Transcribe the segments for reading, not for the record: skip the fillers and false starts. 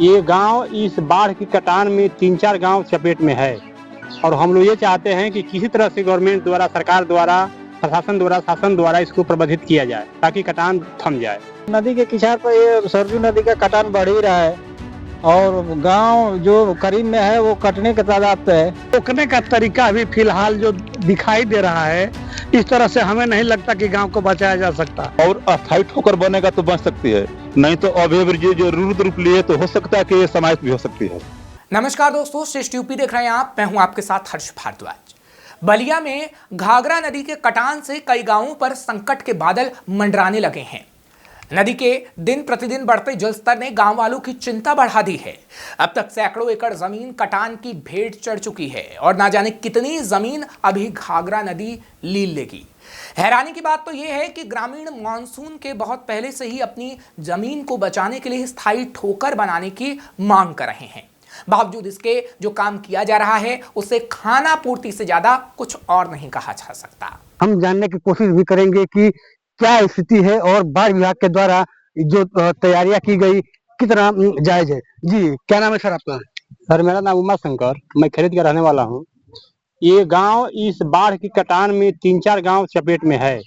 ये गांव इस बाढ़ की कटान में 3-4 गांव चपेट में है और हम लोग ये चाहते हैं कि किसी तरह से गवर्नमेंट द्वारा, सरकार द्वारा, प्रशासन द्वारा, शासन द्वारा इसको प्रबंधित किया जाए ताकि कटान थम जाए। नदी के किनारे पर ये सरजू नदी का कटान बढ़ ही रहा है और गांव जो करीब में है वो कटने के तादाद पे है। रोकने का तरीका अभी फिलहाल जो दिखाई दे रहा है, इस तरह से हमें नहीं लगता कि गांव को बचाया जा सकता। और अस्थायी ठोकर बनेगा तो बन सकती है, नहीं तो अभिवृद्धि जो रुद्र रूप लिए तो हो सकता है कि ये समाप्त भी हो सकती है। नमस्कार दोस्तों, श्रेष्ठ यूपी देख रहे हैं आप। मैं हूं आपके साथ हर्ष भारद्वाज। बलिया में घाघरा नदी के कटान से कई गांवों पर संकट के बादल मंडराने लगे हैं। नदी के दिन प्रतिदिन बढ़ते जलस्तर ने गांव वालों की चिंता बढ़ा दी है। अब तक सैकड़ों एकड़ जमीन कटान की भेंट चढ़ चुकी है और ना जाने कितनी जमीन अभी घाघरा नदी लील लेगी। हैरानी की बात तो यह है कि ग्रामीण मानसून के बहुत पहले से ही अपनी जमीन को बचाने के लिए स्थायी ठोकर बनाने की मांग कर रहे हैं। बावजूद इसके जो काम किया जा रहा है उससे खाना पूर्ति से ज्यादा कुछ और नहीं कहा जा सकता। हम जानने की कोशिश भी करेंगे कि क्या स्थिति है और बाढ़ विभाग के द्वारा जो तैयारियां की गई कितना जायज है। जी, क्या नाम है सर आपका? सर, मेरा नाम उमा शंकर, मैं खरीद का रहने वाला हूँ। ये गांव इस बाढ़ की कटान में 3-4 गांव चपेट में है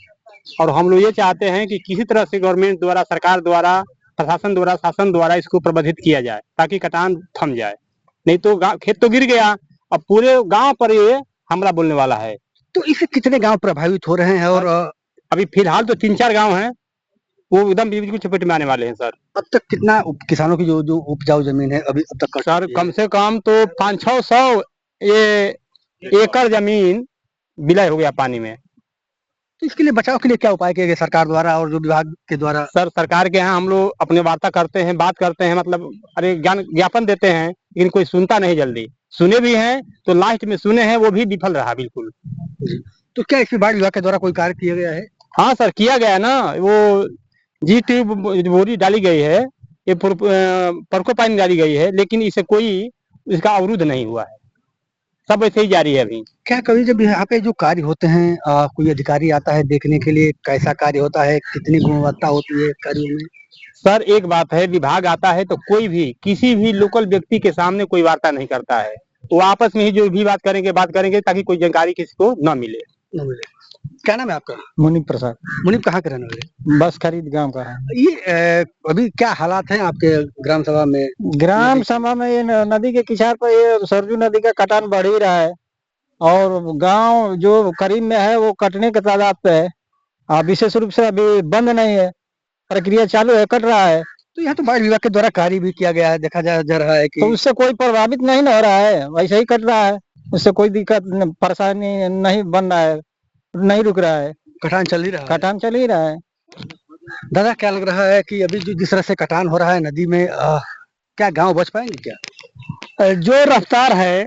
और हम लोग ये चाहते हैं कि किसी तरह से गवर्नमेंट द्वारा, सरकार द्वारा, प्रशासन द्वारा, शासन द्वारा इसको प्रबंधित किया जाए ताकि कटान थम जाए। नहीं तो खेत तो गिर गया, अब पूरे गांव पर ये हमला बोलने वाला है। तो इससे कितने गांव प्रभावित हो रहे हैं? और अभी फिलहाल तो 3-4 गांव हैं, वो एकदम बिल्कुल चपेट में आने वाले हैं। सर, अब तक कितना किसानों की जो उपजाऊ जमीन है अभी अब तक? सर, कम से कम तो 500-600 एकड़ जमीन विलय हो गया पानी में। तो इसके लिए बचाव के लिए क्या उपाय किए गए सरकार द्वारा और जो विभाग के द्वारा? सर, सरकार के यहाँ हम लोग अपने वार्ता करते हैं, बात करते हैं, मतलब अरे ज्ञापन देते हैं, लेकिन कोई सुनता नहीं। जल्दी सुने भी हैं तो लास्ट में सुने हैं वो भी विफल रहा बिल्कुल। तो क्या इसमें बाढ़ विभाग के द्वारा कोई कार्य किया गया है? हाँ सर, किया गया ना। वो जी ट्यूब बोरी डाली गई है, ये परको पानी डाली गई है, लेकिन इसे कोई इसका अवरुद्ध नहीं हुआ है, सब ऐसे ही जारी है अभी। क्या कभी जब यहाँ पे जो कार्य होते हैं कोई अधिकारी आता है देखने के लिए, कैसा कार्य होता है, कितनी गुणवत्ता होती है कार्यों में? सर, एक बात है, विभाग आता है तो कोई भी किसी भी लोकल व्यक्ति के सामने कोई वार्ता नहीं करता है। वो आपस में ही जो भी बात करेंगे ताकि कोई जानकारी किसी को न मिले। क्या नाम है आपका? मुनीप प्रसाद। मुनीप कहाँ के रहने वाले? बस खरीद गांव का है। ये अभी क्या हालात हैं आपके ग्राम सभा में? ग्राम सभा में ये नदी के किनारे पर ये सरजू नदी का कटान बढ़ ही रहा है और गांव जो करीब में है वो कटने के तादाद पे है। विशेष रूप से अभी बंद नहीं है, प्रक्रिया चालू है, कट रहा है। तो यहाँ तो बाढ़ विभाग के द्वारा कार्य भी किया गया है, देखा जा रहा है कि तो उससे कोई प्रभावित नहीं हो रहा है, वैसे ही कट रहा है, उससे कोई दिक्कत परेशानी नहीं बन रहा है, नहीं रुक रहा है, कटान चल ही रहा है। कटान चल ही रहा है। दादा, क्या लग रहा है कि अभी जिस तरह से कटान हो रहा है नदी में, क्या गांव बच पाएंगे? क्या जो रफ्तार है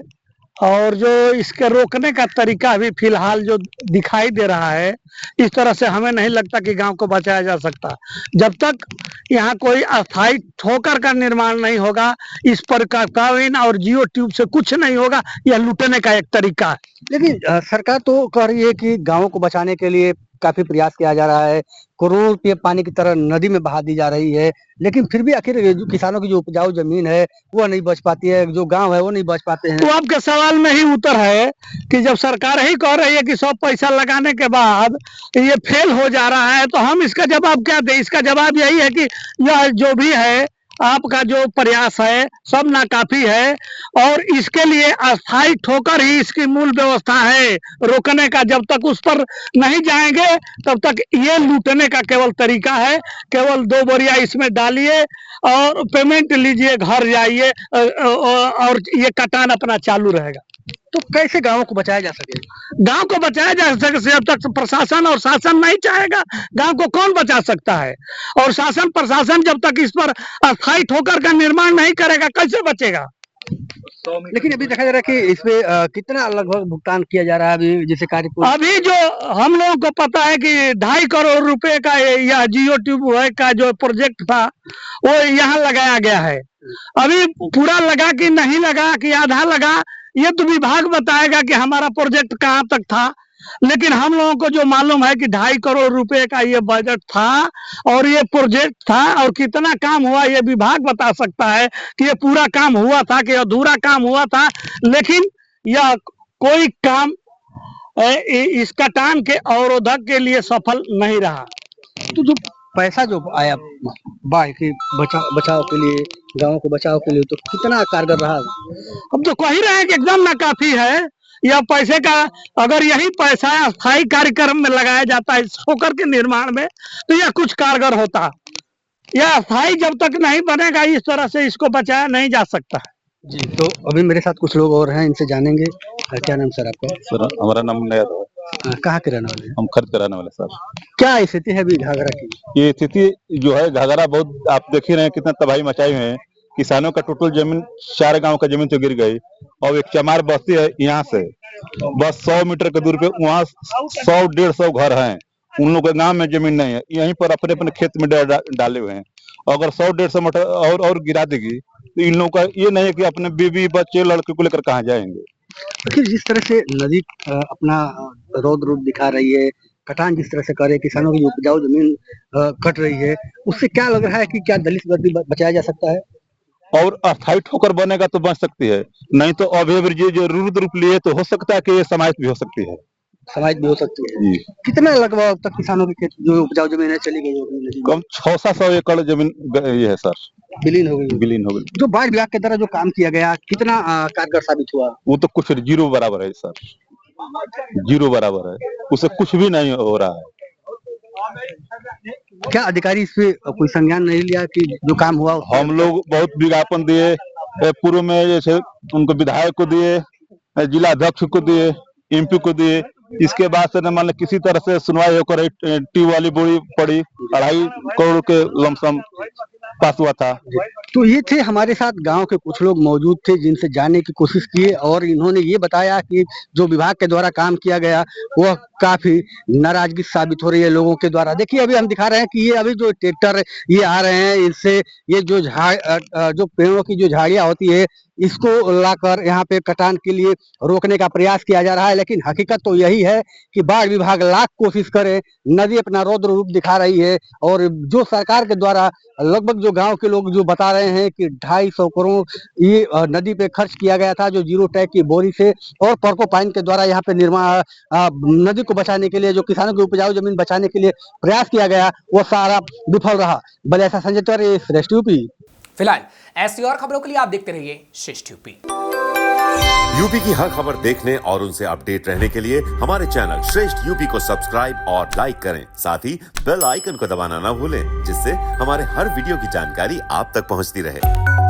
और जो इसके रोकने का तरीका अभी फिलहाल जो दिखाई दे रहा है, इस तरह से हमें नहीं लगता कि गांव को बचाया जा सकता। जब तक यहाँ कोई अस्थायी ठोकर का निर्माण नहीं होगा, इस पर कावीन और जियो ट्यूब से कुछ नहीं होगा। यह लूटने का एक तरीका है। लेकिन सरकार तो कह रही है कि गांवों को बचाने के लिए काफी प्रयास किया जा रहा है, करोड़ों रुपये पानी की तरह नदी में बहा दी जा रही है, लेकिन फिर भी आखिर जो किसानों की जो उपजाऊ जमीन है वो नहीं बच पाती है, जो गांव है वो नहीं बच पाते हैं। तो आपके सवाल में ही उत्तर है कि जब सरकार ही कह रही है कि सब पैसा लगाने के बाद ये फेल हो जा रहा है, तो हम इसका जवाब क्या दें? इसका जवाब यही है कि यह जो भी है आपका जो प्रयास है सब नाकाफी है और इसके लिए अस्थायी ठोकर ही इसकी मूल व्यवस्था है रोकने का। जब तक उस पर नहीं जाएंगे तब तक ये लूटने का केवल तरीका है। केवल 2 बोरिया इसमें डालिए और पेमेंट लीजिए, घर जाइए और ये कटान अपना चालू रहेगा। तो कैसे गांवों को बचाया जा सके? गांव को बचाया जा सके जब तक प्रशासन और शासन नहीं चाहेगा, गांव को कौन बचा सकता है? और शासन प्रशासन जब तक इस पर अस्थायी ठोकर का निर्माण नहीं करेगा, कैसे बचेगा? लेकिन अभी देखा जा रहा है कि इसमें कितना लगभग भुगतान किया जा रहा है अभी, जैसे कार्य? अभी जो हम लोगों को पता है कि 2.5 करोड़ रुपए का यह जियो ट्यूब का जो प्रोजेक्ट था वो यहाँ लगाया गया है। अभी पूरा लगा कि नहीं लगा कि आधा लगा, ये तो विभाग बताएगा कि हमारा प्रोजेक्ट कहाँ तक था। लेकिन हम लोगों को जो मालूम है कि 2.5 करोड़ रुपए का ये बजट था और ये प्रोजेक्ट था, और कितना काम हुआ ये विभाग बता सकता है कि ये पूरा काम हुआ था कि अधूरा काम हुआ था। लेकिन यह कोई काम इस कटान के अवरोधक के लिए सफल नहीं रहा। तो जो पैसा जो आया बाढ़ के बचाव के लिए, गाँव को बचाव के लिए, तो कितना कारगर रहा? अब तो कह ही रहे हैं कि एकदम नाकाफी है यह पैसे का। अगर यही पैसा स्थायी कार्यक्रम में लगाया जाता है होकर के निर्माण में, तो यह कुछ कारगर होता। यह स्थायी जब तक नहीं बनेगा, इस तरह से इसको बचाया नहीं जा सकता। जी, तो अभी मेरे साथ कुछ लोग और हैं, इनसे जानेंगे। क्या नाम सर आपका? सर हमारा नाम नया है, कहाँ के रहने वाले हैं? हम खर्च कराने वाले सर। क्या स्थिति है अभी घाघरा की? ये स्थिति जो है घाघरा बहुत आप देख ही रहे हैं कितना तबाही मचाए हुए हैं। किसानों का टोटल जमीन 4 गांव का जमीन तो गिर गई, और एक चमार बस्ती है यहाँ से बस 100 मीटर के दूर पे, वहाँ 100-150 घर हैं। उन लोगों के गांव में जमीन नहीं है, यहीं पर अपने अपने खेत में डाले हुए हैं। अगर 100-150 मीटर और गिरा देगी तो इन लोगों का ये नहीं है कि अपने बीवी बच्चे लड़के को लेकर कहाँ जाएंगे। आखिर जिस तरह से नदी अपना रौद्र रूप दिखा रही है, कटान जिस तरह से करे, किसानों की उपजाऊ जमीन कट रही है, उससे क्या लग रहा है कि क्या दलित वर्ग भी बचाया जा सकता है? और अस्थायी ठोकर बनेगा तो बच सकती है, नहीं तो अभी जो जरूरत रूप लिए तो हो सकता है कि ये समाज भी हो सकती है। समाज भी हो सकती है। जी। कितना लगभग अब तक किसानों की खेत जो उपजाऊ जमीन है चली गई होगी नदी में? कम 600 एकड़ जमीन ये है सर, विलीन हो गई। विलीन हो गई। जो बाढ़ विभाग के द्वारा जो काम किया गया, कितना कारगर साबित हुआ? वो तो कुछ 0 बराबर है सर, 0 बराबर है, उससे कुछ भी नहीं हो रहा है। क्या अधिकारी इस पे कोई संज्ञान नहीं लिया कि जो काम हुआ? हम लोग बहुत विज्ञापन दिए, पूर्व में जैसे उनको विधायक को दिए, जिला अध्यक्ष को दिए, MP को दिए, इसके बाद से मान किसी तरह से सुनवाई होकर ट्यूब वाली बोरी पड़ी, 2.5 करोड़ के लमसम पास हुआ था। तो ये थे हमारे साथ गांव के कुछ लोग मौजूद थे जिनसे जानने की कोशिश की, और इन्होंने ये बताया कि जो विभाग के द्वारा काम किया गया वह काफी नाराजगी साबित हो रही है लोगों के द्वारा। देखिए अभी हम दिखा रहे हैं कि ये अभी जो ट्रैक्टर ये आ रहे हैं, इससे ये जो जो पेड़ों की जो झाड़ियां होती है इसको लाकर यहाँ पे कटान के लिए रोकने का प्रयास किया जा रहा है। लेकिन हकीकत तो यही है कि बाढ़ विभाग लाख कोशिश करे, नदी अपना रौद्र रूप दिखा रही है, और जो सरकार के द्वारा लगभग जो गांव के लोग जो बता रहे हैं कि 250 करोड़ ये नदी पे खर्च किया गया था, जो 0 टैग की बोरी से और पर्कोपाइन के द्वारा यहाँ पे निर्माण नदी को बचाने के लिए, जो किसानों की उपजाऊ जमीन बचाने के लिए प्रयास किया गया, वो सारा विफल रहा। बलिया संजय तिवारी, श्रेष्ठ यूपी। फिलहाल ऐसी और खबरों के लिए आप देखते रहिए श्रेष्ठ यूपी। यूपी की हर खबर देखने और उनसे अपडेट रहने के लिए हमारे चैनल श्रेष्ठ यूपी को सब्सक्राइब और लाइक करें। साथ ही बेल आइकन को दबाना ना भूलें, जिससे हमारे हर वीडियो की जानकारी आप तक पहुंचती रहे।